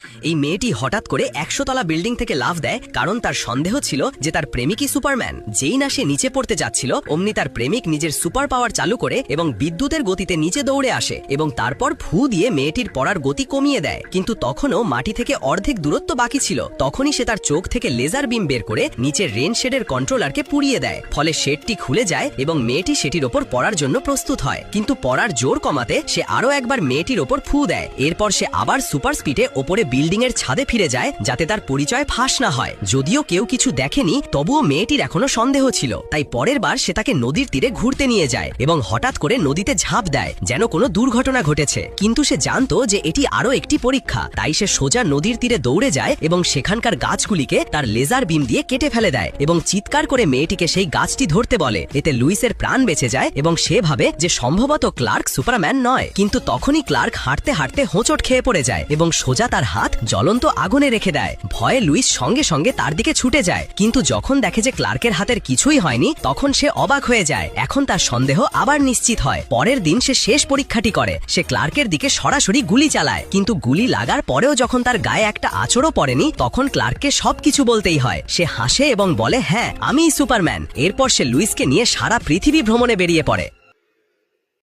এই মেয়েটি হঠাৎ করে 100 তলা বিল্ডিং থেকে লাফ দেয় কারণ তার সন্দেহ ছিল যে তার প্রেমিকই সুপারম্যান। যেই না সে নিচে পড়তে যাচ্ছিল অমনি তার প্রেমিক নিজের সুপার পাওয়ার চালু করে এবং বিদ্যুতের গতিতে নিচে দৌড়ে আসে এবং তারপর ফু দিয়ে মেয়েটির পড়ার গতি কমিয়ে দেয়। কিন্তু তখনও মাটি থেকে অর্ধেক দূরত্ব বাকি ছিল। তখনই সে তার চোখ থেকে লেজার বিম বের করে নিচের রেন শেডের কন্ট্রোলারকে পুড়িয়ে দেয়। ফলে শেডটি খুলে যায় এবং মেয়েটি সেটির ওপর পড়ার জন্য প্রস্তুত হয়। কিন্তু পড়ার জোর কমাতে সে আরো একবার মেয়েটির ওপর ফু দেয়। এরপর সে আবার সুপার স্পিডে ওপরে বিল্ডিং এর ছাদে ফিরে যায় যাতে তার পরিচয় ফাঁস না হয়। যদিও কেউ কিছু দেখেনি তবুও মেয়েটির এখনো সন্দেহ ছিল। তাই পরের বার সে তাকে নদীর তীরে ঘুরতে নিয়ে যায় এবং হঠাৎ করে নদীতে ঝাঁপ দেয় যেন কোনো দুর্ঘটনা ঘটেছে। কিন্তু সে জানতো যে এটি আরো একটি পরীক্ষা। তাই সে সোজা নদীর তীরে দৌড়ে যায় এবং সেখানকার গাছগুলিকে তার লেজার বিম দিয়ে কেটে ফেলে দেয় এবং চিৎকার করে মেয়েটিকে সেই গাছটি ধরতে বলে। এতে লুইসের প্রাণ বেঁচে যায় এবং সে ভাবে যে সম্ভবত ক্লার্ক সুপারম্যান নয়। কিন্তু তখনই ক্লার্ক হাঁটতে হাঁটতে হোঁচট খেয়ে পড়ে যায় এবং সোজা তার হাত জ্বলন্ত আগুনে রেখে দেয়। ভয়ে লুইস সঙ্গে সঙ্গে তার দিকে ছুটে যায়। কিন্তু যখন দেখে যে ক্লার্কের হাতের কিছুই হয়নি তখন সে অবাক হয়ে যায়। এখন তার সন্দেহ আবার নিশ্চিত হয়। পরের দিন সে শেষ পরীক্ষাটি করে। সে ক্লার্কের দিকে সরাসরি গুলি চালায়, কিন্তু গুলি লাগার পরেও যখন তার গায়ে একটা আঁচড়ও পড়েনি তখন ক্লার্ককে সবকিছু বলতেই হয়। সে হাসে এবং বলে, হ্যাঁ আমিই সুপারম্যান। এরপর সে লুইসকে নিয়ে সারা পৃথিবী ভ্রমণে বেরিয়ে পড়ে।